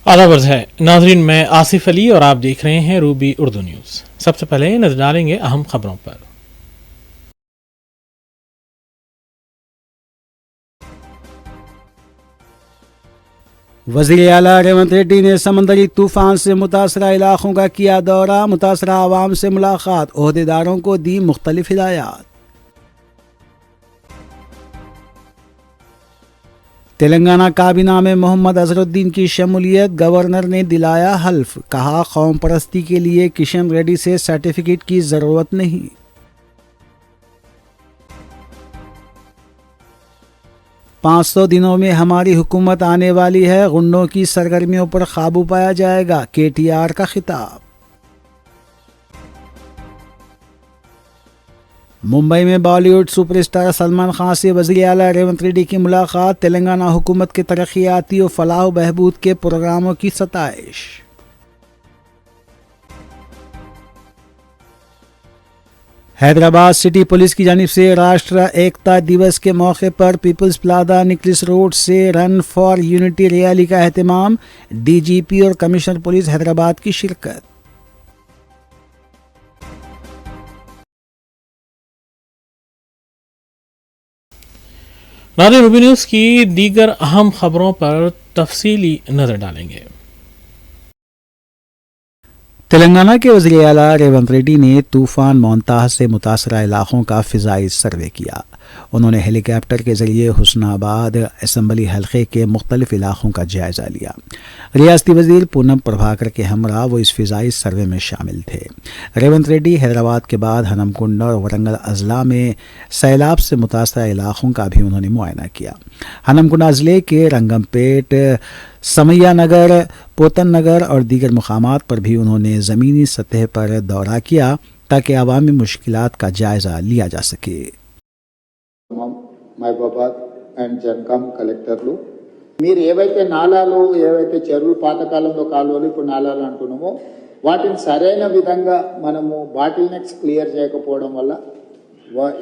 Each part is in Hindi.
आदाब है नाजरीन, मैं आसिफ अली और आप देख रहे हैं रूबी उर्दू न्यूज़। सबसे पहले नजर डालेंगे अहम खबरों पर। वज़ीर आला रेवंत रेड्डी ने समंदरी तूफान से मुतासरा इलाकों का किया दौरा, मुतासरा आवाम से मुलाकात, ओहदेदारों को दी मुख्तलिफ हिदायत। तेलंगाना काबीना में मोहम्मद अजहरुद्दीन की शमूलियत, गवर्नर ने दिलाया हल्फ, कहा कौम परस्ती के लिए किशन रेड्डी से सर्टिफिकेट की जरूरत नहीं। पाँच 500 दिनों में हमारी हुकूमत आने वाली है, गुंडों की सरगर्मियों पर काबू पाया जाएगा, केटीआर का खिताब। मुंबई में बॉलीवुड सुपरस्टार सलमान खान से वज़ीर आला रेवंत रेड्डी की मुलाकात, तेलंगाना हुकूमत के तरक्याती और फलाह बहबूद के प्रोग्रामों की सताइश। हैदराबाद सिटी पुलिस की जानिब से राष्ट्र एकता दिवस के मौके पर पीपल्स प्लाजा निकलिस रोड से रन फॉर यूनिटी रैली का एहतमाम, डीजीपी और कमिश्नर पुलिस हैदराबाद की शिरकत। नाज़रीन, रूबी न्यूज़ की दीगर अहम खबरों पर तफसीली नजर डालेंगे। तेलंगाना के वज़ीर आला रेवंत रेड्डी ने तूफान मोन्ताह से मुतासरा इलाकों का फ़िज़ाई सर्वे किया। उन्होंने हेलीकॉप्टर के ज़रिए हुस्नाबाद असम्बली हल्के के मुख्तलिफ इलाकों का जायज़ा लिया। रियासती वज़ीर पूनम प्रभाकर के हमरा वो इस फ़िज़ाई सर्वे में शामिल थे। रेवंत रेड्डी हैदराबाद के बाद हनमकुंड और वरंगल अजला में सैलाब से मुतासरा इलाकों का भी उन्होंने मुआयना किया। हनमकुंड अजले के रंगमपेट, समैया नगर, पोतन नगर और दीगर मुकामात पर भी उन्होंने ज़मीनी सतह पर दौरा किया ताकि अवामी मुश्किलात का जायज़ा लिया जा सके। మహబూబాబాద్ అండ్ జన్కాం కలెక్టర్లు మీరు ఏవైతే నాలాలు, ఏవైతే చెరువులు, పాతకాలంలో కాలువలు, ఇప్పుడు నాలాలు అంటున్నామో వాటిని సరైన విధంగా మనము బాటిల్ నెక్స్ క్లియర్ చేయకపోవడం వల్ల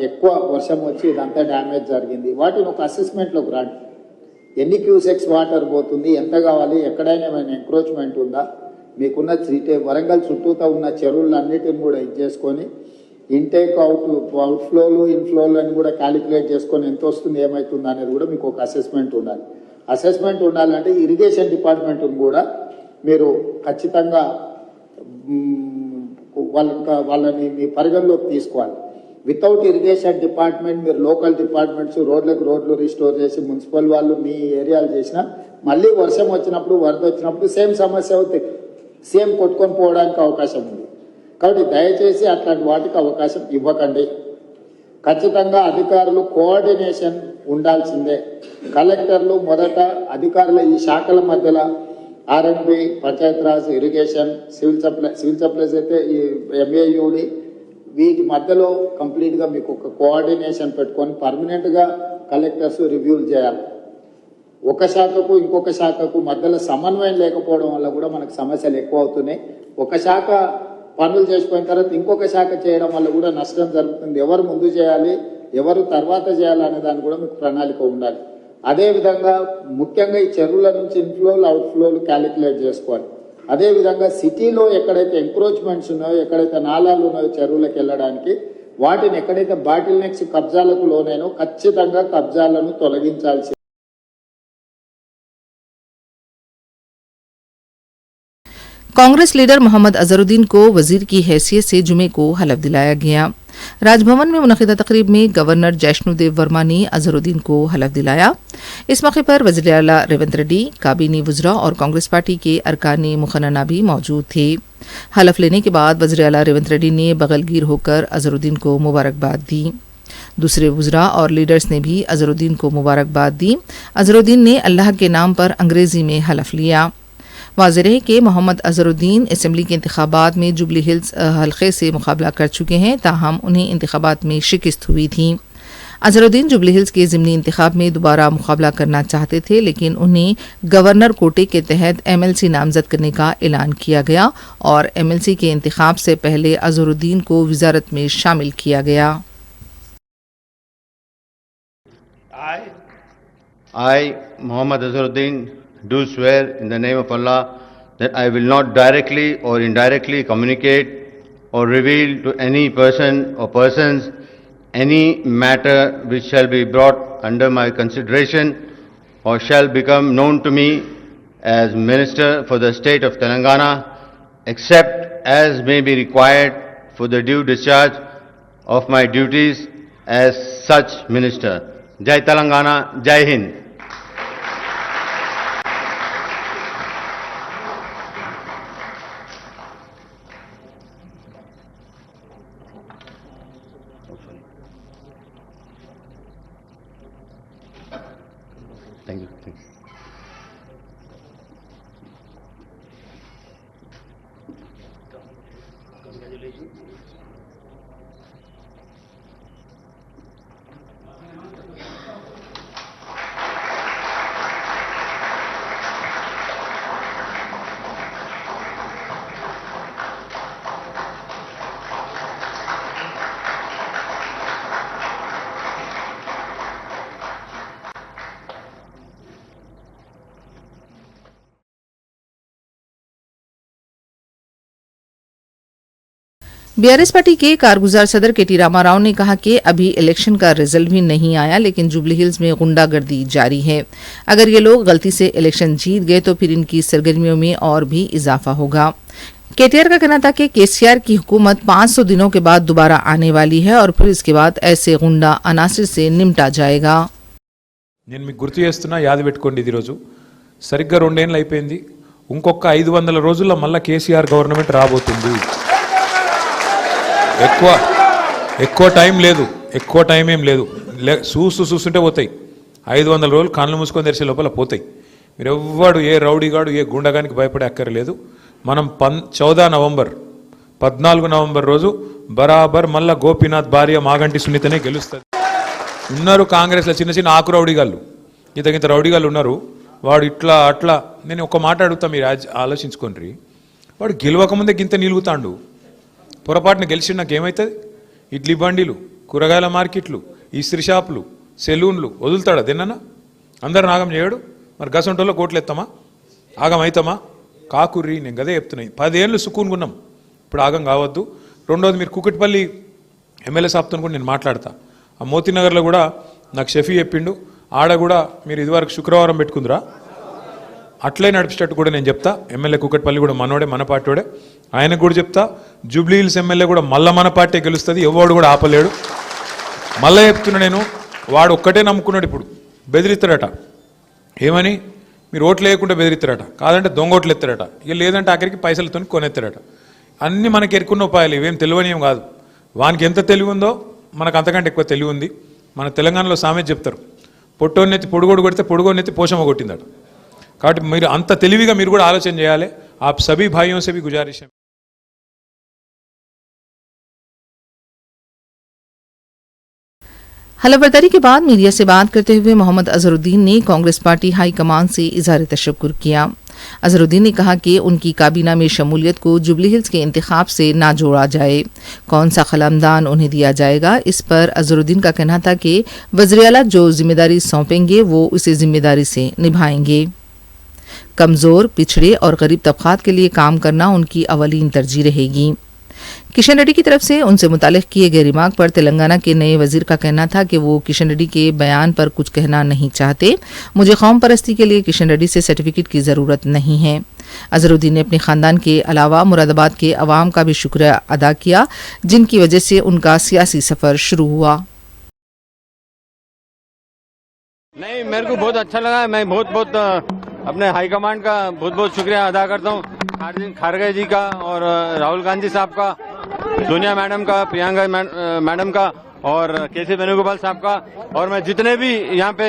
ఎక్కువ వర్షం వచ్చి ఇదంతా డ్యామేజ్ జరిగింది. వాటిని ఒక అసెస్మెంట్లోకి రండి. ఎన్ని క్యూసెక్స్ వాటర్ పోతుంది, ఎంత కావాలి, ఎక్కడైనా ఏమైనా ఎంక్రోచ్మెంట్ ఉందా, మీకున్న వరంగల్ చుట్టూతా ఉన్న చెరువులన్నిటిని కూడా ఇది చేసుకొని ఇంటేక్ అవుట్ఫ్లోలు ఇన్ఫ్లోలు అని కూడా క్యాలిక్యులేట్ చేసుకొని ఎంత వస్తుంది, ఏమవుతుంది అనేది కూడా మీకు ఒక అసెస్మెంట్ ఉండాలి. అసెస్మెంట్ ఉండాలంటే ఇరిగేషన్ డిపార్ట్మెంట్ కూడా మీరు ఖచ్చితంగా వాళ్ళని మీ పరిగణలోకి తీసుకోవాలి. వితౌట్ ఇరిగేషన్ డిపార్ట్మెంట్ మీరు లోకల్ డిపార్ట్మెంట్స్ రోడ్లు రిస్టోర్ చేసి మున్సిపల్ వాళ్ళు మీ ఏరియాలు చేసినా మళ్ళీ వర్షం వచ్చినప్పుడు, వరద వచ్చినప్పుడు సేమ్ సమస్య అవుతుంది, సేమ్ కొట్టుకొని పోవడానికి అవకాశం ఉంది. కాబట్టి దయచేసి అట్లాంటి వాటికి అవకాశం ఇవ్వకండి. ఖచ్చితంగా అధికారులు కోఆర్డినేషన్ ఉండాల్సిందే. కలెక్టర్లు మొదట అధికారుల ఈ శాఖల మధ్యలో ఆర్ఎండ్బి, పంచాయతీరాజ్, ఇరిగేషన్, సివిల్ సప్లైస్ అయితే ఈ ఎంఏయుడి వీటి మధ్యలో కంప్లీట్గా మీకు ఒక కోఆర్డినేషన్ పెట్టుకొని పర్మనెంట్గా కలెక్టర్స్ రివ్యూలు చేయాలి. ఒక శాఖకు ఇంకొక శాఖకు మధ్యలో సమన్వయం లేకపోవడం వల్ల కూడా మనకు సమస్యలు ఎక్కువ అవుతున్నాయి. ఒక శాఖ పనులు చేసిపోయిన తర్వాత ఇంకొక శాఖ చేయడం వల్ల కూడా నష్టం జరుగుతుంది. ఎవరు ముందు చేయాలి, ఎవరు తర్వాత చేయాలి అనే దాన్ని కూడా మీకు ప్రణాళిక ఉండాలి. అదేవిధంగా ముఖ్యంగా ఈ చెరువుల నుంచి ఇన్ఫ్లోలు అవుట్ఫ్లోలు క్యాలిక్యులేట్ చేసుకోవాలి. అదేవిధంగా సిటీలో ఎక్కడైతే ఎంక్రోచ్మెంట్స్ ఉన్నాయో, ఎక్కడైతే నాలాలు ఉన్నాయో చెరువులకు వెళ్ళడానికి, వాటిని ఎక్కడైతే బాటిల్ నెక్స్ కబ్జాలకు లోనైనో ఖచ్చితంగా కబ్జాలను తొలగించాల్సి. कांग्रेस लीडर मोहम्मद अजहरुद्दीन को वजीर की हैसियत से जुमे को हलफ दिलाया गया। राजभवन में मुनक़िदा तकरीब में गवर्नर जैष्णुदेव वर्मा ने अजहरुद्दीन को हलफ दिलाया। इस मौके पर वज़ीर आला रेवंत रेड्डी, काबीनी वज़रा और कांग्रेस पार्टी के अरकानी मुखन्ना भी मौजूद थे। हलफ लेने के बाद वज़ीर आला रेवंत रेड्डी ने बगलगीर होकर अजहरुद्दीन को मुबारकबाद दी। दूसरे वज़रा और लीडर्स ने भी अजहरुद्दीन को मुबारकबाद दी। अजहरुद्दीन ने अल्लाह के नाम पर अंग्रेज़ी में हलफ लिया। वाज़ेह है कि मोहम्मद अजहरुद्दीन असम्बली के इंतखाबात में जुबली हिल्स हल्के से मुकाबला कर चुके हैं, ताहम उन्हें इंतखाबात में शिकस्त हुई थी। अजहरुद्दीन जुबली हिल्स के ज़िमनी इंतखाब में दोबारा मुकाबला करना चाहते थे, लेकिन उन्हें गवर्नर कोटे के तहत MLC नामजद करने का ऐलान किया गया और MLC के इंतखाब से पहले अजहरुद्दीन को वजारत में शामिल किया गया। I, Muhammad Azharuddin, do swear in the name of Allah that I will not directly or indirectly communicate or reveal to any person or persons any matter which shall be brought under my consideration or shall become known to me as Minister for the State of Telangana, except as may be required for the due discharge of my duties as such Minister. Jai Telangana, Jai Hind. Thank you. Thank you. BRS party के कारगुजार सदर केटी रामाराव ने कहा कि अभी इलेक्शन का रिजल्ट भी नहीं आया, लेकिन जुबली हिल्स में गुंडागर्दी जारी है। अगर ये लोग गलती से इलेक्शन जीत गए तो फिर इनकी सरगर्मियों में और भी इजाफा होगा। केटीआर का कहना था कि केसीआर की हुकूमत 500 दिनों के बाद दोबारा आने वाली है और फिर इसके बाद ऐसे गुंडा अनासिर से निपटा जाएगा। నేను మీకు గుర్తు చేస్తున్నా, యాది పెట్టుకోండి, ఇది రోజు సరిగ్గా 2 ఏళ్ళు అయిపోయింది. ఇంకొక 500 రోజుల్లో మళ్ళా కేసీఆర్ గవర్నమెంట్ రాబోతుంది. ఎక్కువ టైం లేదు, ఎక్కువ టైం ఏం లేదు. చూస్తుంటే పోతాయి. 500 రోజులు కళ్ళు మూసుకొని తెరిచే లోపల పోతాయి. మీరు ఎవ్వడు ఏ రౌడీగాడు ఏ గుండగానికి భయపడే అక్కర్లేదు. మనం 14 నవంబర్ రోజు బరాబర్ మళ్ళా గోపీనాథ్ భార్య మాగంటి సునీతనే గెలుస్తుంది. ఉన్నారు కాంగ్రెస్లో చిన్న చిన్న ఆకు రౌడీగాళ్ళు, ఇంత రౌడీగాళ్ళు ఉన్నారు. వాడు ఇట్లా అట్లా, నేను ఒక మాట అడుగుతా, మీరు ఆలోచించుకోండి. వాడు గెలవకముందే గింత నిలుగుతాండు, పొరపాటున గెలిచి నాకు ఏమవుతుంది? ఇడ్లీ బండిలు, కూరగాయల మార్కెట్లు, ఇస్త్రీ షాపులు, సెలూన్లు వదులుతాడా? తిన్నా అందరు నాగం చేయడు. మరి గసంటోళ్ళో కోట్లు ఎత్తామా? ఆగం అవుతామా? కాకుర్రి, నేను గదే చెప్తున్నాయి. 10 ఏళ్ళు సుకూన్గున్నాం, ఇప్పుడు ఆగం కావద్దు. రెండోది, మీరు కుకట్పల్లి ఎమ్మెల్యే సాబ్తో కూడా నేను మాట్లాడతా. ఆ మోతీనగర్లో కూడా నాకు షఫీ చెప్పిండు, ఆడ కూడా మీరు ఇదివరకు శుక్రవారం పెట్టుకుందిరా, అట్లే నడిపించేటట్టు కూడా నేను చెప్తా. ఎమ్మెల్యే కుకట్పల్లి కూడా మనోడే, మన పార్టీడే, ఆయనకు కూడా చెప్తా. జూబ్లీ హిల్స్ ఎమ్మెల్యే కూడా మళ్ళా మన పార్టీ గెలుస్తుంది, ఎవడు కూడా ఆపలేడు. మళ్ళీ చెప్తున్నా నేను, వాడు ఒక్కటే నమ్ముకున్నాడు. ఇప్పుడు బెదిరిస్తాడట, ఏమని? మీరు ఓట్లు వేయకుండా బెదిరిస్తారట, కాదంటే దొంగ ఓట్లు ఎత్తారట, ఇక లేదంటే ఆఖరికి పైసలతో కొనెత్తారట. అన్నీ మనకి ఎరుకున్న ఉపాయాలు, ఇవేం తెలివని ఏం కాదు. వానికి ఎంత తెలివి ఉందో మనకు అంతకంటే ఎక్కువ తెలివి ఉంది. మన తెలంగాణలో సామెత చెప్తారు, పొట్టోన్నెత్తి పొడుగోడు కొడితే పొడుగోన్నెత్తి పోషమ్మ కొట్టిందట. కాబట్టి మీరు అంత తెలివిగా మీరు కూడా ఆలోచన చేయాలి. आप सभी भाइयों से भी गुजारिश है। हलफबर्दारी के बाद मीडिया से बात करते हुए मोहम्मद अजहरुद्दीन ने कांग्रेस पार्टी हाईकमान से इजहार तशक्कुर किया। अजहरुद्दीन ने कहा कि उनकी काबीना में शमूलियत को जुबली हिल्स के इंतखाब से ना जोड़ा जाए, कौन सा खलमदान उन्हें दिया जाएगा, इस पर अजहरुद्दीन का कहना था कि वज़ीर आला जो जिम्मेदारी सौंपेंगे वो उसे जिम्मेदारी से निभाएंगे। कमज़ोर, पिछड़े और गरीब तबकात के लिए काम करना उनकी अवलीन तरजीह रहेगी। किशन रेड्डी की तरफ से उनसे मुतालिक किए गए रिमार्क पर तेलंगाना के नए वजीर का कहना था कि वो किशन रेड्डी के बयान पर कुछ कहना नहीं चाहते। मुझे कौम परस्ती के लिए किशन रेड्डी से सर्टिफिकेट की ज़रूरत नहीं है। अजहरुद्दीन ने अपने ख़ानदान के अलावा मुरादाबाद के अवाम का भी शुक्रिया अदा किया, जिनकी वजह से उनका सियासी सफ़र शुरू हुआ। नहीं, मेरे को बहुत अच्छा लगा। मैं बहुत अपने हाईकमांड का बहुत शुक्रिया अदा करता हूँ, खारगे जी का और राहुल गांधी साहब का, सोनिया मैडम का, प्रियंका मैडम का और केसी वेणुगोपाल साहब का, और मैं जितने भी यहाँ पे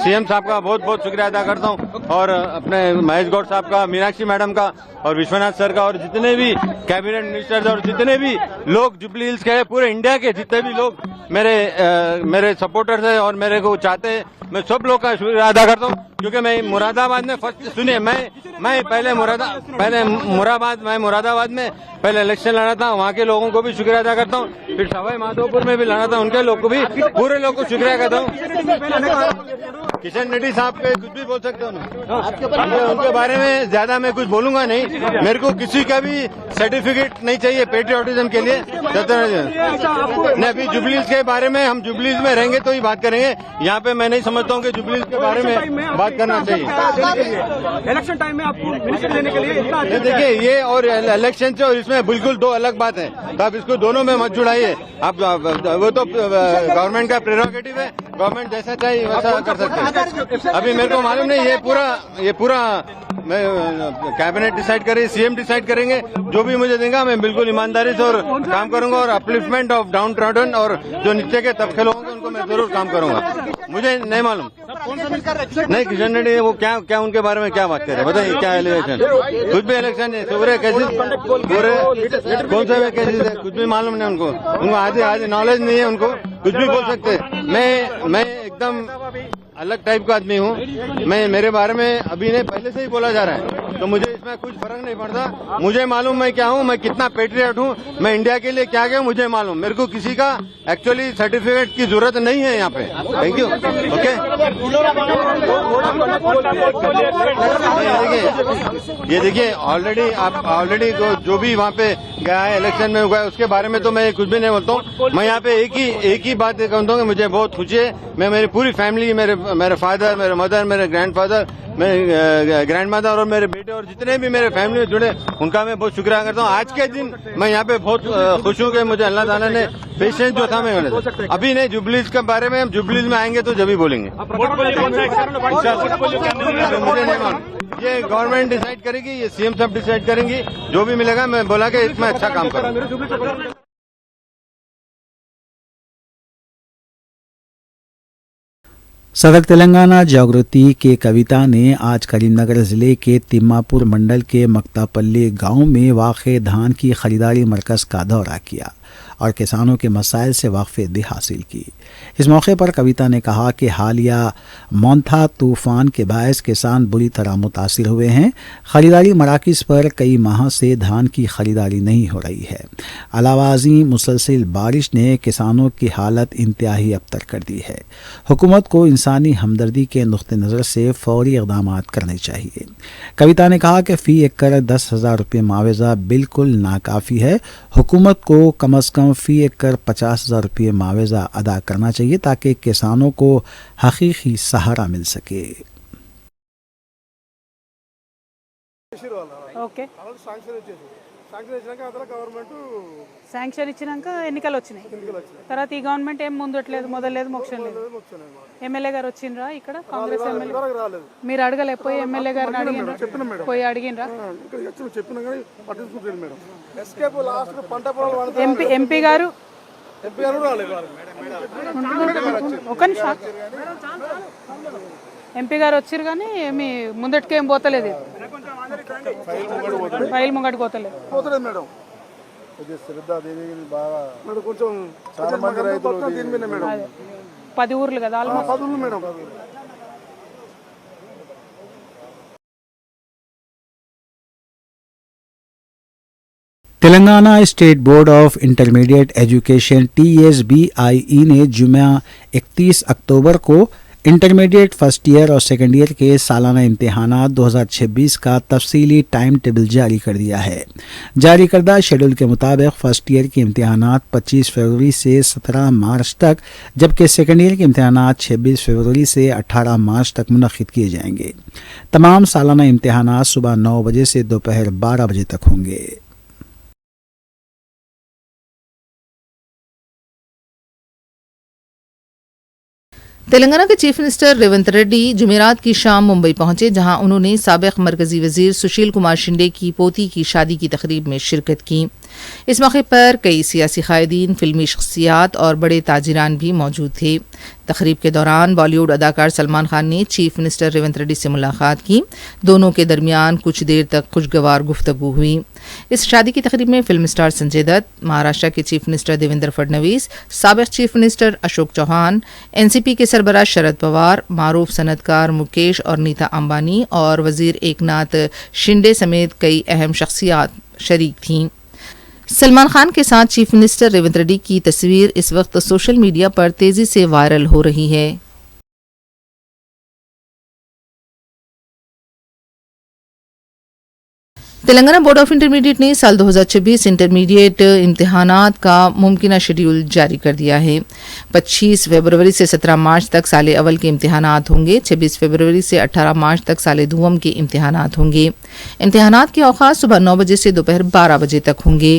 सीएम साहब का बहुत शुक्रिया अदा करता हूँ, और अपने महेश गौड़ साहब का, मीनाक्षी मैडम का और विश्वनाथ सर का, और जितने भी कैबिनेट मिनिस्टर्स और जितने भी लोग जुबली हिल्स के, पूरे इंडिया के जितने भी लोग मेरे सपोर्टर्स है और मेरे को चाहते हैं, मैं सब लोग का शुक्रिया अदा करता हूँ। क्योंकि मैं मुरादाबाद में फर्स्ट, सुनिए, मैं पहले मुरादाबाद में पहले इलेक्शन लड़ा था, वहाँ के लोगों को भी शुक्रिया अदा करता हूँ। फिर सवाई माधोपुर में भी लड़ा था, उनके लोग को भी, पूरे लोग को शुक्रिया करता हूँ। किशन रेड्डी साहब पे कुछ भी बोल सकते हो उनके बारे में ज्यादा मैं कुछ बोलूंगा नहीं। मेरे को किसी का भी सर्टिफिकेट नहीं चाहिए पेट्रियोटिज्म के लिए। नहीं, अभी जुबलीज के बारे में हम जुबलीज में रहेंगे तो ही बात करेंगे। यहाँ पे मैं नहीं समझता हूँ कि जुबलीज के बारे में बात करना चाहिए। इलेक्शन टाइम में आपको मिनिस्टर देने के लिए देखिए, ये और इलेक्शन से और इसमें बिल्कुल दो अलग बात है, तो आप इसको दोनों में मत जुड़ाइए। आप वो तो गवर्नमेंट का प्रेरोगेटिव है, गवर्नमेंट जैसा चाहे वैसा कर सकते हैं। अभी मेरे को मालूम नहीं, ये पूरा मैं कैबिनेट डिसाइड करें, सीएम डिसाइड करेंगे। जो भी मुझे देगा मैं बिल्कुल ईमानदारी से और काम करूंगा, और अपलिफ्टमेंट ऑफ डाउन ट्रॉडन और जो नीचे के तबके लोग होंगे उनको मैं जरूर काम करूंगा। मुझे नहीं मालूम, नहीं किशन रेड्डी वो क्या उनके बारे में क्या बात कर रहे हैं, बताइए क्या एलिगेशन? कुछ भी इलेक्शन है, सुबह केसेस पूरे कौन से केसेस है कुछ भी मालूम नहीं उनको आधे नॉलेज नहीं है, उनको कुछ भी बोल सकते। मैं एकदम अलग टाइप का आदमी हूँ। मेरे बारे में अभी नहीं पहले से ही बोला जा रहा है, तो मुझे इसमें कुछ फर्क नहीं पड़ता। मुझे मालूम मैं क्या हूँ, मैं कितना पेट्रियट हूँ, मैं इंडिया के लिए क्या गया मुझे मालूम। मेरे को किसी का एक्चुअली सर्टिफिकेट की जरूरत नहीं है यहाँ पे। Thank you. ओके, ये देखिए ऑलरेडी जो भी वहाँ पे गया है इलेक्शन में हुआ है उसके बारे में तो मैं कुछ भी नहीं बोलता हूँ। मैं यहाँ पे एक ही बात कहता हूँ कि मुझे बहुत खुशी है। मैं मेरी पूरी फैमिली, मेरे फादर, मेरे मदर, मेरे ग्रैंडफादर, मेरे ग्रैंड मदर और मेरे बेटे और जितने भी मेरे फैमिली में जुड़े उनका मैं बहुत शुक्रिया करता हूँ। आज के दिन मैं यहाँ पे बहुत खुश हूँ कि मुझे अल्लाह ताला ने पेशेंस जो था मैं अभी नहीं। जुबलीज के बारे में हम जुबलीज में आएंगे तो जब ही बोलेंगे। मुझे नहीं मालूम, ये गवर्नमेंट डिसाइड करेगी, ये सीएम साहब डिसाइड करेंगी। जो भी मिलेगा मैं बोला कि इसमें अच्छा काम करूँ। सदर तेलंगाना जागृति के कविता ने आज करीमनगर जिले के तिम्मापुर मंडल के मक्तापल्ली गांव में वाक़े धान की खरीदारी मरकज़ का दौरा किया और किसानों के मसाइल से वाक़फ़ियत भी हासिल की। इस मौके पर कविता ने कहा कि हालिया मोंथा तूफ़ान के बायस किसान बुरी तरह मुतासिर हुए हैं। ख़रीदारी मराकिज़ पर कई माह से धान की ख़रीदारी नहीं हो रही है। अलावाज़ी मुसलसल बारिश ने किसानों की हालत इंतहाई अबतर कर दी है। हुकूमत को इंसानी हमदर्दी के नुक़्ते नज़र से फ़ौरी इक़दाम करने चाहिए। कविता ने कहा कि फ़ी एकड़ 10,000 रुपये मुआवजा बिल्कुल नाकाफ़ी है। हुकूमत को कम अज़ कम फ़ी एकड़ 50,000 रुपये मुआवजा अदा करना चाहिए ताकि किसानों को हकीकी सहारा मिल सके। ఓకే శాంక్షన్ ఇచ్చినాక ఎన్నికలు వచ్చినాయి. తర్వాత ఈ గవర్నమెంట్ ఏం ముందట్లేదు, మొదలలేదు, మోక్షం లేదు. ఎమ్మెల్యే గారు వచ్చిండ్రా ఇక్కడ? కాంగ్రెస్ ఎమ్మెల్యే మీరు అడగలేకపోయి ఎమ్మెల్యే గారిని అడిగినరా? పోయి అడిగినరా? ఎంపీ గారు ఒక నిమిషం, ఎంపీ గారు వచ్చారు కానీ ఏమి ముందటికేం పోతలేదు, ఫైల్ ముంగటికి పోతలేదు మేడం. కొంచెం 10 ఊర్లు కదా almost madam. Telangana state board of intermediate education TSBIE ने जुम्मा 31 अक्टूबर को इंटरमीडिएट फर्स्ट ईयर और सेकेंड ईयर के सालाना इम्तिहानात 2026 का तफसीली टाइम टेबल जारी कर दिया है। जारी करदा शेड्यूल के मुताबिक फर्स्ट ईयर के इम्तिहानात 25 फरवरी से 17 मार्च तक, जबकि सेकेंड ईयर के इम्तिहानात 26 फरवरी से 18 मार्च तक मुनक़्क़िद किए जाएंगे। तमाम सालाना इम्तिहानात सुबह 9 बजे से दोपहर 12 बजे तक होंगे। तेलंगाना के चीफ मिनिस्टर रेवंत रेड्डी जुमेरात की शाम मुंबई पहुंचे, जहां उन्होंने साबिक़ मरकजी वजीर सुशील कुमार शिंदे की पोती की शादी की तकरीब में शिरकत की। इस मौके पर कई सियासी कायदीन, फिल्मी शख्सियात और बड़े ताजिरान भी मौजूद थे। तकरीब के दौरान बॉलीवुड अदाकार सलमान खान ने चीफ मिनिस्टर रेवंत रेड्डी से मुलाकात की। दोनों के दरमियान कुछ देर तक खुशगवार गुफ्तगू हुई। इस शादी की तकरीब में फिल्म स्टार संजय दत्त, महाराष्ट्र के चीफ मिनिस्टर देवेंद्र फडणवीस, साबिक़ chief minister Ashok Chavan, NCP के सरबराह शरद पवार, मारूफ सनतकार मुकेश और नीता अंबानी और वजीर एकनाथ शिंदे समेत कई अहम शख्सियात शरीक थीं। सलमान खान के साथ चीफ मिनिस्टर रेवंत रेड्डी की तस्वीर इस वक्त सोशल मीडिया पर तेजी से वायरल हो रही है। तेलंगाना बोर्ड ऑफ इंटरमीडिएट ने साल 2026 इंटरमीडिएट इम्तिहानात का मुमकिना शेड्यूल जारी कर दिया है। 25 फरवरी से 17 मार्च तक साले अवल के इम्तिहानात होंगे। 26 फरवरी से 18 मार्च तक साले दुवम के इम्तिहानात होंगे। इम्तिहानात के औकात सुबह 9 बजे से दोपहर 12 बजे तक होंगे।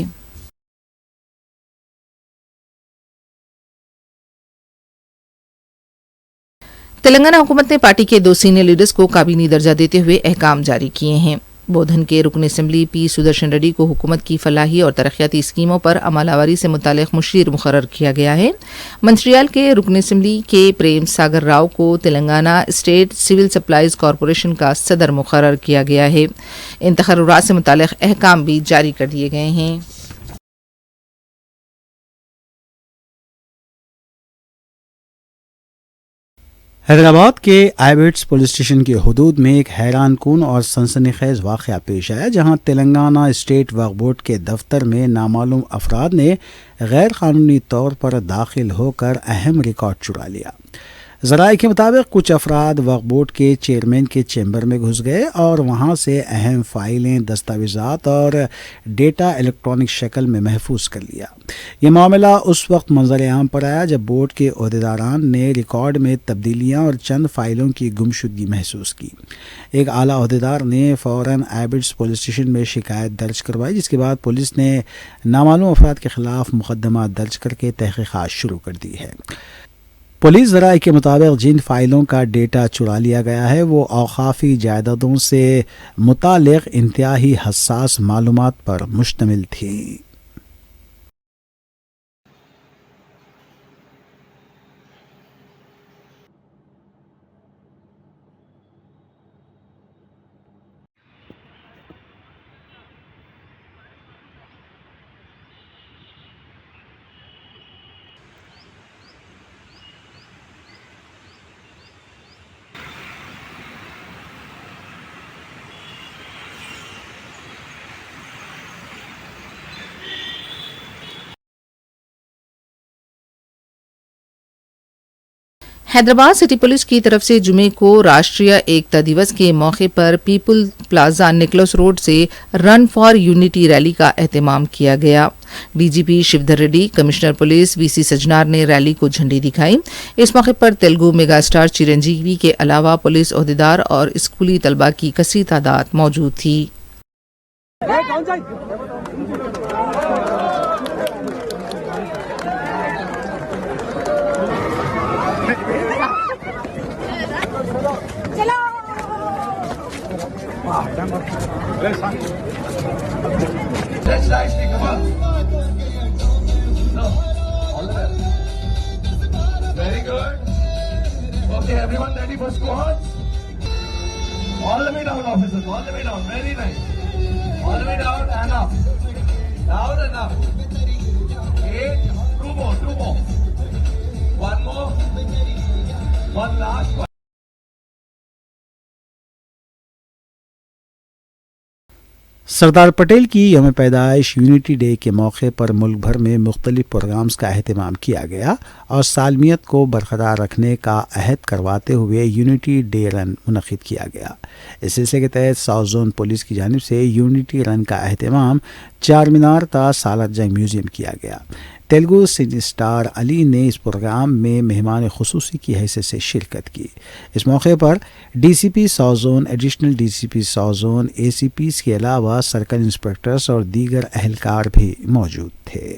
तेलंगाना हुकूमत ने पार्टी के 2 सीनियर लीडर्स को काबीनी दर्जा देते हुए अहकाम जारी किए हैं। बोधन के रुकन असम्बली पी सुदर्शन रेड्डी को हुकूमत की फलाही और तरक्याती स्कीमों पर अमलावरी से मुतालिक मुशीर मुकर्रर किया गया है। मंत्रियाल के रुकन असम्बली के प्रेम सागर राव को Telangana state civil supplies corporation का सदर मुकर्रर किया गया है। इन तकर्रुरात से मुतालिक अहकाम भी जारी कर दिए गए हैं। हैदराबाद के आइबिट्स पुलिस स्टेशन की हदूद में एक हैरानकुन और सनसनीखेज वाक़या पेश आया, जहां तेलंगाना स्टेट वक्फ बोर्ड के दफ्तर में नामालूम अफराद ने गैर कानूनी तौर पर दाखिल होकर अहम रिकॉर्ड चुरा लिया। ज़राए के मुताबिक कुछ अफराद वक्फ बोर्ड के चेयरमैन के चैम्बर में घुस गए और वहां से अहम फाइलें, दस्तावेज़ात और डेटा इलेक्ट्रॉनिक शक्ल में महफूज कर लिया। ये मामला उस वक्त मंजर आम पर आया जब बोर्ड के ओहदेदारान ने रिकॉर्ड में तब्दीलियां और चंद फाइलों की गुमशुदगी महसूस की। एक आला ओहदेदार ने फ़ौरन आइबिट्स पुलिस स्टेशन में शिकायत दर्ज करवाई, जिसके बाद पुलिस ने नामालूम अफराद के खिलाफ मुकदमा दर्ज करके तहकीकात शुरू कर दी है। पुलिस ज़राए के मुताबिक जिन फाइलों का डेटा चुरा लिया गया है वो औकाफ़ी जायदादों से मुतालिक इंतहाई हसास मालूमात पर मुश्तमिल थी। हैदराबाद सिटी पुलिस की तरफ से जुमे को राष्ट्रीय एकता दिवस के मौके पर पीपल प्लाजा निकलस रोड से रन फॉर यूनिटी रैली का एहतमाम किया गया। DGP Shivdhar Reddy, commissioner police VC Sajjanar ने रैली को झंडी दिखाई। इस मौके पर तेलुगु मेगास्टार चिरंजीवी के अलावा पुलिस ओहदेदार और स्कूली तलबा की कसीर तादाद मौजूद थी। Very good. Okay, everyone ready for squats? All the way down, officers. All the way down. Very nice. All the way down and up. Down and up. 8. Two more. One more. One last one. Sardar Patel की यौम पैदाइश यूनिटी डे के मौके पर मुल्क भर में मुख्तलिफ प्रोग्राम्स का अहतमाम किया गया और सालमियत को बरकरार रखने का अहद करवाते हुए यूनिटी डे रन मुनक़िद किया गया। इस सिलसिले के तहत साउथ जोन पुलिस की जानिब से यूनिटी रन का अहतमाम चार मीनार ता सालार जंग म्यूज़ियम किया गया। तेलुगु सिनी स्टार अली ने इस प्रोग्राम में मेहमान खुसूसी की हैसियत से शिरकत की। इस मौके पर DCP south zone, additional DCP south zone, ACPs के अलावा सर्कल इंस्पेक्टर्स और दीगर अहलकार भी मौजूद थे।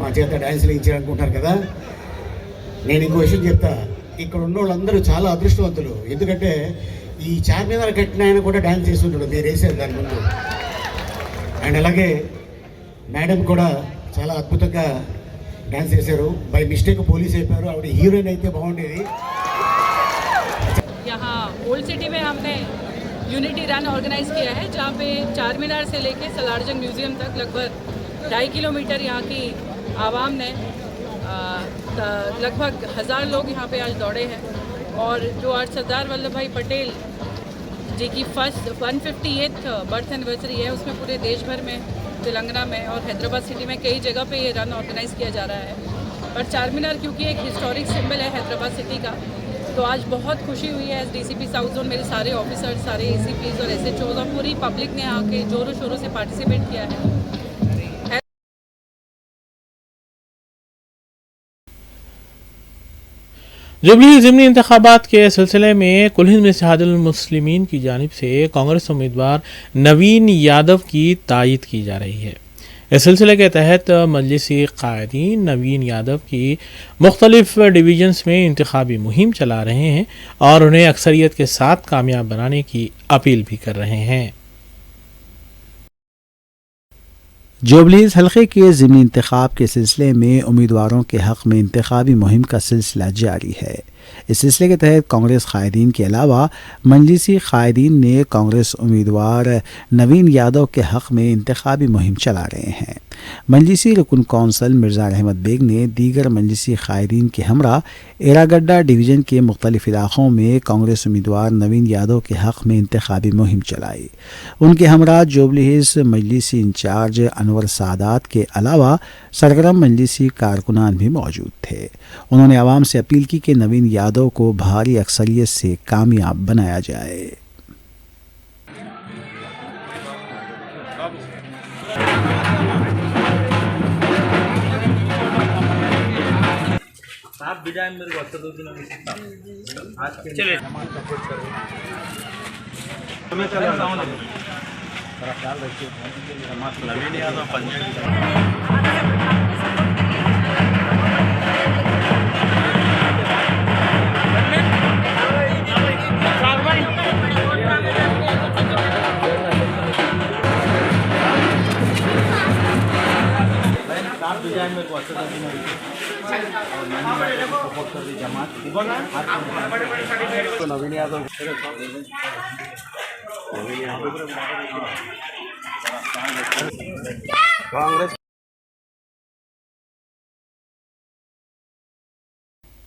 మా చేత డ్యాన్సులు ఇచ్చారనుకుంటున్నారు కదా, నేను ఇంకో విషయం చెప్తా. ఇక్కడ ఉన్న వాళ్ళందరూ చాలా అదృష్టవంతులు. ఎందుకంటే ఈ చార్మినార్ కట్టిన ఆయన కూడా డ్యాన్స్ చేస్తుంటాడు, మీరు వేసారు దాని ముందు. అండ్ అలాగే మేడం కూడా చాలా అద్భుతంగా డ్యాన్స్ చేశారు. బై మిస్టేక్ పోలీస్ అయిపోయారు, ఆవిడ హీరోయిన్ అయితే బాగుండేది. यहाँ ओल्ड सिटी में हमने यूनिटी रन ऑर्गेनाइज किया है, जहाँ पे चार मीनार से लेके सलारजंग म्यूज़ियम तक लगभग 2.5 किलोमीटर यहाँ की आवाम ने लगभग 1000 लोग यहाँ पे आज दौड़े हैं. और जो आज सरदार वल्लभ भाई पटेल जी की फर्स्ट 158th बर्थ एनिवर्सरी है, उसमें पूरे देश भर में, तेलंगाना में और हैदराबाद सिटी में कई जगह पे ये रन ऑर्गेनाइज किया जा रहा है. पर चार मीनार क्योंकि एक हिस्टोरिक सिंबल है हैदराबाद सिटी का, तो आज बहुत खुशी हुई है. एस डीसीपी साउथ जोन मेरे सारे ऑफिसर्स, सारे एसीपीज और एसएचओज और पूरी पब्लिक ने आके जोरों शोरों से पार्टिसिपेट किया है. जुबली ज़िमनी इंतखाबात के सिलसिले में कुल हिंद में इत्तेहादुल मुस्लिमीन की जानिब से कांग्रेस उम्मीदवार नवीन यादव की तायीद की जा रही है. इस सिलसिले के तहत मजलिसी कायदीन नवीन यादव की मुख्तलिफ डिवीजन्स में इंतखाबी मुहिम चला रहे हैं और उन्हें अक्सरियत के साथ कामयाब बनाने की अपील भी कर रहे हैं. जोबलीज हल्के के ज़िमनी इंतखाब के सिलसिले में उम्मीदवारों के हक़ में इंतखाबी मुहिम का सिलसिला जारी है. इस सिलसिले के तहत कांग्रेस कायदीन के अलावा मजलिसी कायदीन ने कांग्रेस उम्मीदवार नवीन यादव के हक़ में इंतखाबी मुहिम चला रहे हैं. मजलिसी रुकन कौंसल मिर्ज़ा अहमद बेग ने दीगर मजलिसी कायदीन के हमरा एरागड्डा डिवीज़न के मुख्तलिफ इलाक़ों में कांग्रेस उम्मीदवार नवीन यादव के हक़ में इंतखाबी मुहिम चलाई. उनके हमरा जोबलीज मजलिसी इंचार्ज अनवर सादात के अलावा सरगर्म मजलिसी कारकुनान भी मौजूद थे. उन्होंने आवाम से अपील की कि नवीन यादव को भारी अक्सरियत से कामयाब बनाया जाए.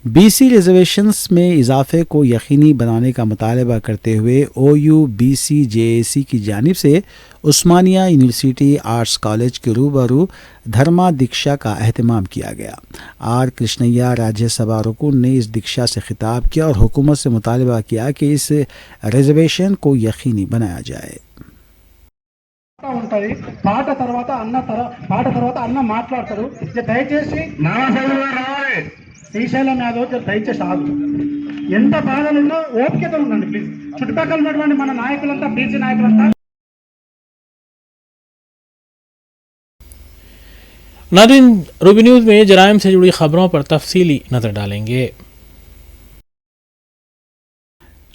BC रिजर्वेशंस में इजाफे को यकीनी बनाने का मुतालबा करते हुए OUBC-JAC की जानिब से उस्मानिया यूनिवर्सिटी आर्ट्स कॉलेज के रूबरू धर्मा दीक्षा का अहतमाम किया गया. आर कृष्णैया राज्यसभा रुकन ने इस दीक्षा से खिताब किया और हुकूमत से मुतालबा किया कि इस रिजर्वेशन को यकीनी बनाया जाए. ఉంటుంది పాట తర్వాత అన్న మాట్లాడతారు. దయచేసి రావాలి శ్రీశైలం యాదవ్ దయచేసి ఆగు. ఎంత బాధలున్నా ఓపికతో ఉండండి ప్లీజ్. చుట్టుపక్కల ఉన్నటువంటి మన నాయకులంతా బీసీ నాయకులంతా. नाज़रीन, रूबी न्यूज़ में जराइम से जुड़ी खबरों पर तफसीली नजर डालेंगे.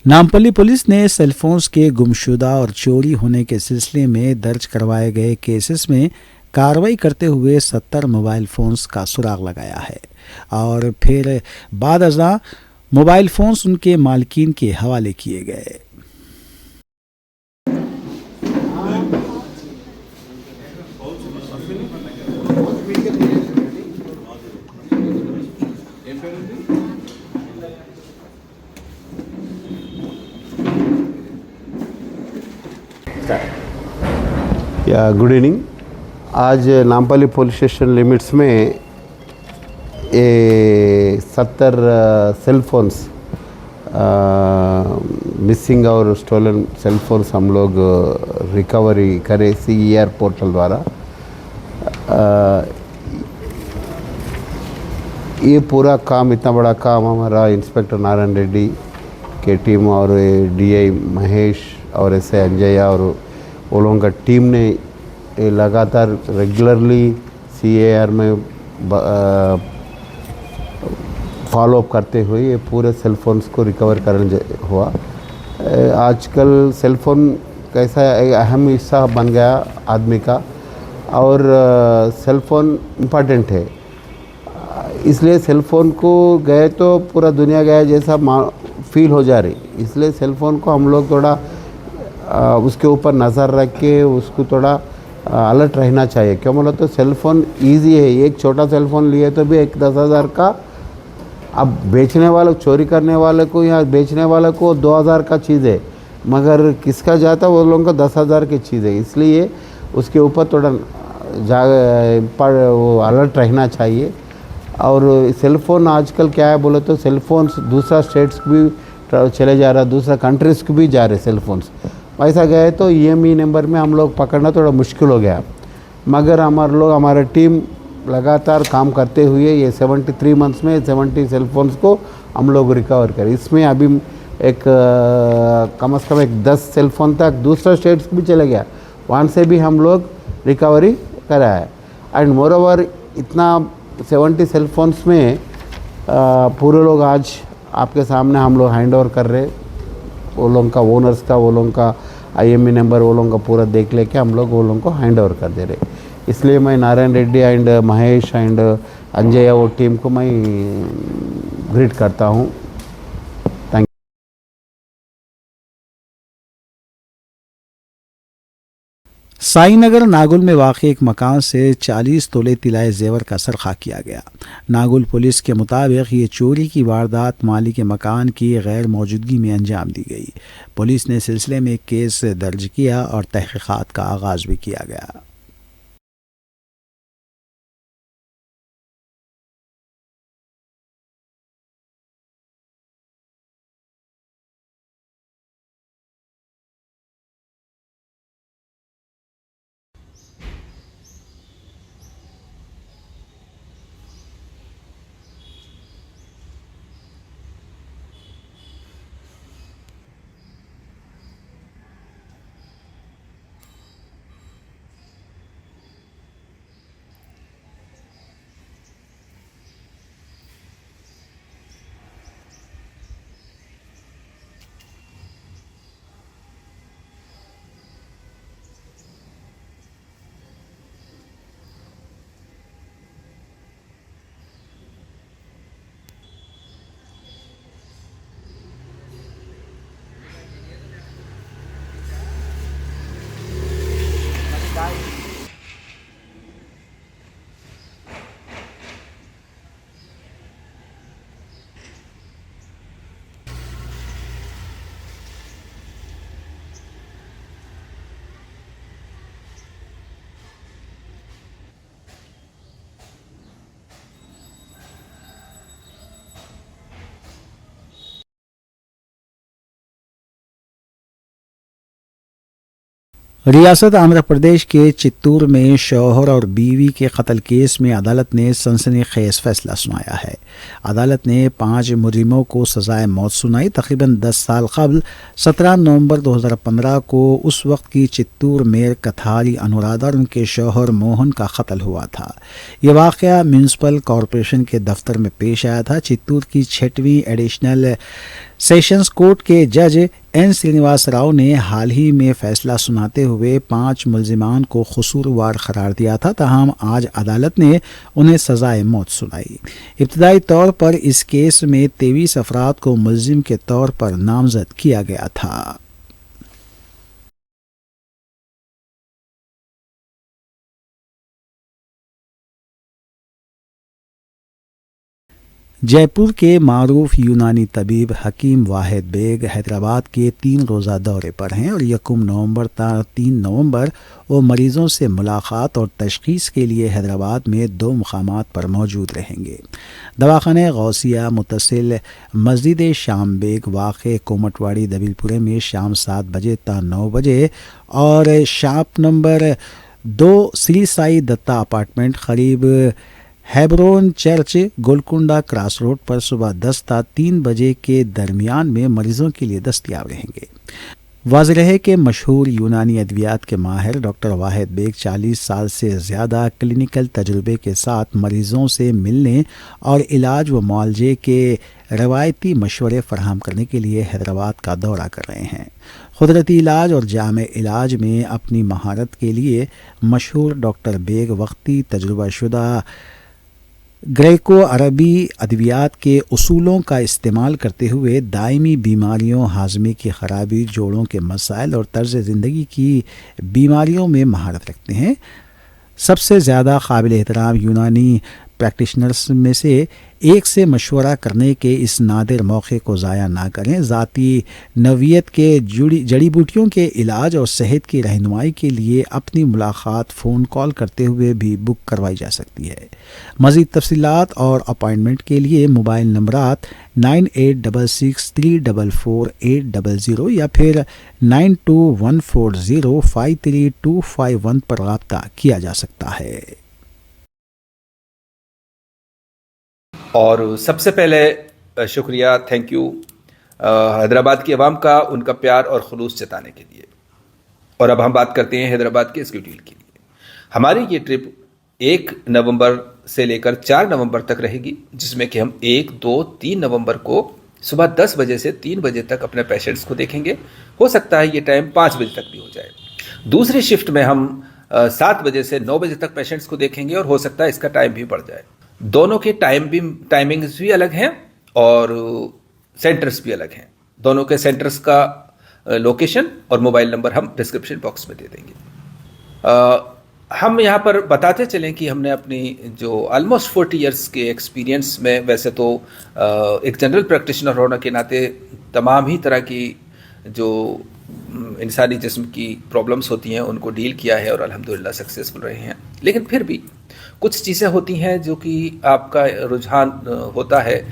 नामपल्ली पुलिस ने सेलफोन्स के गुमशुदा और चोरी होने के सिलसिले में दर्ज करवाए गए केसेस में कार्रवाई करते हुए 70 मोबाइल फ़ोन्स का सुराग लगाया है और फिर बाद अज़ा मोबाइल फ़ोन्स उनके मालिकीन के हवाले किए गए. Good evening. आज नामपल्ली पुलिस स्टेशन लिमिट्स में 70 सेल फोन्स मिसिंग और स्टोलन सेल फोन्स हम लोग रिकवरी करे CER पोर्टल द्वारा. ये पूरा काम, इतना बड़ा काम हमारा इंस्पेक्टर नारायण रेड्डी के टीम और DI महेश और SI अंजया और वो लोगों का टीम ने लगातार रेगुलरली CAR में फॉलोअप करते हुए ये पूरे सेल फोन्स को रिकवर करने हुआ. आजकल सेल फोन कैसा एक अहम हिस्सा बन गया आदमी का, और सेल फोन इम्पॉर्टेंट है, इसलिए सेल फोन को गए तो पूरा दुनिया गया जैसा फील हो जा रही। इसलिए सेल फोन को हम लोग थोड़ा उसके ऊपर नज़र रख के उसको थोड़ा अलर्ट रहना चाहिए। क्यों बोला तो सेल फोन ईजी है, एक छोटा सेल फोन लिए तो भी 10,000 का, अब बेचने वाले चोरी करने वाले को या बेचने वाले को 2,000 का चीज़ है, मगर किसका जाता वो लोगों को 10,000 की चीज़ है, इसलिए उसके ऊपर थोड़ा वो अलर्ट रहना चाहिए। और सेल फ़ोन आजकल क्या है बोले तो सेल फोन्स दूसरा स्टेट्स को भी चले जा रहा, दूसरा कंट्रीज़ को भी जा रहे सेल फोन्स। ऐसा गए तो EME नंबर में हम लोग पकड़ना थोड़ा मुश्किल हो गया, मगर हमारे टीम लगातार काम करते हुए ये 73 मंथ्स में 70 सेल फोन्स को हम लोग रिकवर करें। इसमें अभी एक कम से कम एक 10 सेल फोन तक दूसरा स्टेट्स भी चले गया, वहाँ से भी हम लोग रिकवरी करा है। एंड मोर ओवर इतना 70 सेल फोन्स में पूरे लोग आज आपके सामने हम लोग हैंड ओवर कर रहे, वो लोगों का ओनर्स का, वो लोगों का IME नंबर, वो लोगों का पूरा देख लेके हम लोग वो लोगों को हैंड ओवर कर दे रहे। इसलिए मैं नारायण रेड्डी एंड महेश एंड अंजय वो टीम को मैं ग्रीट करता हूँ। Thank you. साईनगर नागुल में वाक़ एक मकान से 40 तोले तिलाए जेवर का सरखा किया गया। नागुल पुलिस के मुताबिक ये चोरी की वारदात मालिक मकान की गैर मौजूदगी में अंजाम दी गई। पुलिस ने सिलसिले में एक केस दर्ज किया और तहकीकात का आगाज़ भी किया गया। रियासत आंध्र प्रदेश के चित्तूर में शौहर और बीवी के कत्ल केस में अदालत ने सनसनीखेज फैसला सुनाया है। अदालत ने 5 मुजरिमों को सजाए मौत सुनाई। तकरीबन 10 साल कबल 17 नवंबर 2015 को उस वक्त की चित्तूर मेयर कथारी अनुराधा और उनके शौहर मोहन का कत्ल हुआ था। ये वाक़या म्यूनसिपल कॉरपोरेशन के दफ्तर में पेश आया था। चित्तूर की 6वीं एडिशनल सेशंस कोर्ट के जज N श्रीनिवास राव ने हाल ही में फैसला सुनाते हुए 5 मुल्जिमान को कसूरवार करार दिया था। तमाम आज अदालत ने उन्हें सजाए मौत सुनाई। इब्तदाई तौर पर इस केस में 23 अफराद को मुल्जिम के तौर पर नामजद किया गया था। जयपुर के मारूफ यूनानी तबीब हकीम वाहिद बेग हैदराबाद के 3 रोज़ा दौरे पर हैं और 1 नवंबर ता 3 नवंबर वो मरीज़ों से मुलाकात और तशख़ीस के लिए हैदराबाद में 2 मकामात पर मौजूद रहेंगे। दवाखाने गौसिया मुतसिल मस्जिद शाम बेग वाक़े कोमटवाड़ी दबिलपुरे में शाम 7 बजे ता 9 बजे और shop number 2 Shri Sai Datta apartment करीब Hebron church Golconda cross road पर सुबह 10 ता 3 बजे के दरमियान में मरीजों के लिए दस्तयाब रहेंगे। वाज़ेह है कि मशहूर यूनानी अद्वियात के माहिर डॉक्टर वाहिद बेग 40 साल से ज़्यादा क्लिनिकल तजुर्बे के साथ मरीज़ों से मिलने और इलाज व मुआलजे के रवायती मशवरे फराहम करने के लिए हैदराबाद का दौरा कर रहे हैं। कुदरती इलाज और जामे इलाज में अपनी महारत के लिए मशहूर डॉक्टर बेग वक्ती तजुर्बाशुदा ग्रेको अरबी अद्वियात के उसूलों का इस्तेमाल करते हुए दायमी बीमारियों, हाजमे की ख़राबी, जोड़ों के मसाइल और तर्ज ज़िंदगी की बीमारियों में महारत रखते हैं। सबसे ज़्यादा काबिल एहतराम यूनानी प्रैक्टिशनर्स में से एक से मशवरा करने के इस नादिर मौके को ज़ाया ना करें। ज़ाती नवियत के जड़ी बूटियों के इलाज और सेहत की रहनुमाई के लिए अपनी मुलाकात फ़ोन कॉल करते हुए भी बुक करवाई जा सकती है। मज़ीद तफसीलात और अपॉइंटमेंट के लिए मोबाइल नंबरात 9866344800 या फिर 9214053251 पर रब्ता किया जा सकता है। और सबसे पहले शुक्रिया, थैंक यू हैदराबाद की आवाम का उनका प्यार और खुलूस जताने के लिए। और अब हम बात करते हैं हैदराबाद के स्केड्यूल की लिए। हमारी ये ट्रिप 1 नवंबर से लेकर 4 नवंबर तक रहेगी, जिसमें कि हम 1, 2, 3 नवंबर को सुबह 10 बजे से 3 बजे तक अपने पेशेंट्स को देखेंगे। हो सकता है ये टाइम 5 बजे तक भी हो जाए। दूसरी शिफ्ट में हम 7 बजे से 9 बजे तक पेशेंट्स को देखेंगे और हो सकता है इसका टाइम भी बढ़ जाए। दोनों के टाइमिंग्स भी अलग हैं और सेंटर्स भी अलग हैं। दोनों के सेंटर्स का लोकेशन और मोबाइल नंबर हम डिस्क्रिप्शन बॉक्स में दे देंगे। हम यहाँ पर बताते चलें कि हमने अपनी जो ऑलमोस्ट 40 इयर्स के एक्सपीरियंस में, वैसे तो एक जनरल प्रैक्टिशनर होने के नाते तमाम ही तरह की जो इंसानी जिस्म की प्रॉब्लम्स होती हैं उनको डील किया है और अल्हम्दुलिल्लाह सक्सेसफुल रहे हैं। लेकिन फिर भी कुछ चीज़ें होती हैं जो कि आपका रुझान होता है,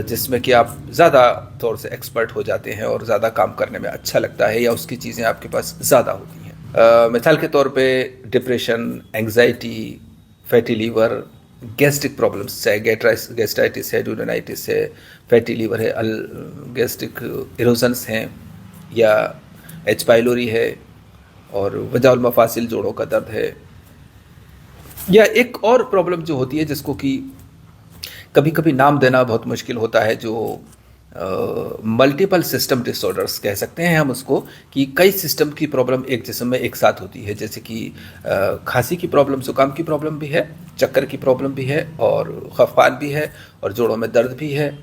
जिसमें कि आप ज़्यादा तौर से एक्सपर्ट हो जाते हैं और ज़्यादा काम करने में अच्छा लगता है, या उसकी चीज़ें आपके पास ज़्यादा होती हैं। मिसाल के तौर पे depression, anxiety, fatty liver, gastric problems, चाहे गैस्ट्राइटिस है, ड्यूडेनाइटिस है, फैटी लीवर है, गैस्ट्रिक इरोजन्स हैं, या एच पाइलोरी है, और वजाउल मफासिल जोड़ों का दर्द है, या एक और प्रॉब्लम जो होती है जिसको कि कभी कभी नाम देना बहुत मुश्किल होता है, जो मल्टीपल सिस्टम डिसऑर्डर्स कह सकते हैं हम उसको, कि कई सिस्टम की प्रॉब्लम एक जिस्म में एक साथ होती है। जैसे कि खांसी की प्रॉब्लम, जुकाम की प्रॉब्लम भी है, चक्कर की प्रॉब्लम भी है, और खफकान भी है, और जोड़ों में दर्द भी है,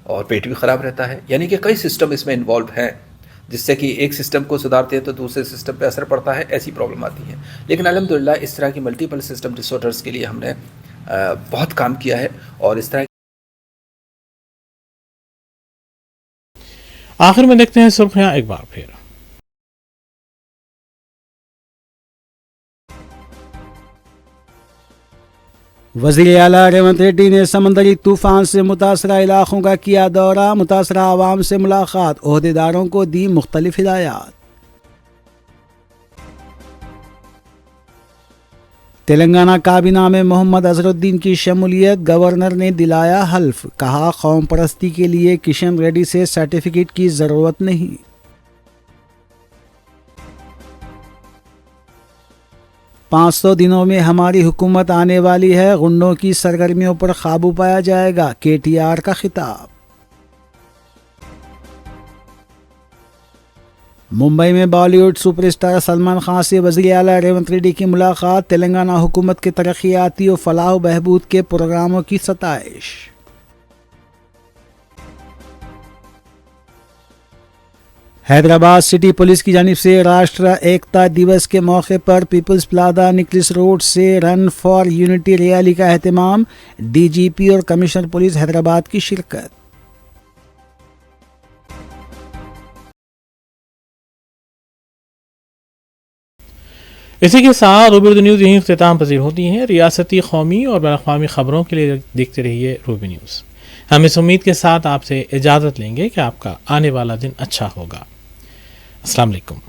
और पेट भी ख़राब रहता है। यानी कि कई सिस्टम इसमें इन्वॉल्व हैं, जिससे कि एक सिस्टम को सुधारते हैं तो दूसरे सिस्टम पे असर पड़ता है, ऐसी प्रॉब्लम आती है। लेकिन अल्हम्दुलिल्लाह इस तरह की मल्टीपल सिस्टम डिसऑर्डर्स के लिए हमने बहुत काम किया है। और इस तरह आखिर में देखते हैं सुर्खियां एक बार फिर। वज़ीर आला रेवंत रेड्डी ने समंदरी तूफान से मुतासरा इलाकों का किया दौरा, मुतासरा आवाम से मुलाकात, ओहदेदारों को दी मुख्तलिफ हिदायत। तेलंगाना काबीना में मोहम्मद अजहरुद्दीन की शमूलियत, गवर्नर ने दिलाया हल्फ, कहा कौम परस्ती के लिए किशन रेड्डी से सर्टिफिकेट की ज़रूरत नहीं। पाँच 500 दिनों में हमारी हुकूमत आने वाली है, गुंडों की सरगर्मियों पर काबू पाया जाएगा, KTR का खिताब। मुंबई में बॉलीवुड सुपरस्टार सलमान खान से वज़ीर आला रेवंत रेड्डी की मुलाकात, तेलंगाना हुकूमत के तरक्याती और फलाह व बहबूद के प्रोग्रामों की सताइश। हैदराबाद सिटी पुलिस की जानिब से राष्ट्र एकता दिवस के मौके पर पीपल्स प्लाजा निकलिस रोड से रन फॉर यूनिटी रैली का एहतमाम, DGP और कमिश्नर पुलिस हैदराबाद की शिरकत। इसी के साथ रूबी न्यूज़ यहीं इख्तिताम पजीर होती हैं। रियासती, कौमी और बैनुल-अक़वामी खबरों के लिए देखते रहिए रूबी न्यूज़। हम इस उम्मीद के साथ आपसे इजाज़त लेंगे कि आपका आने वाला दिन अच्छा होगा। अस्सलाम वालेकुम।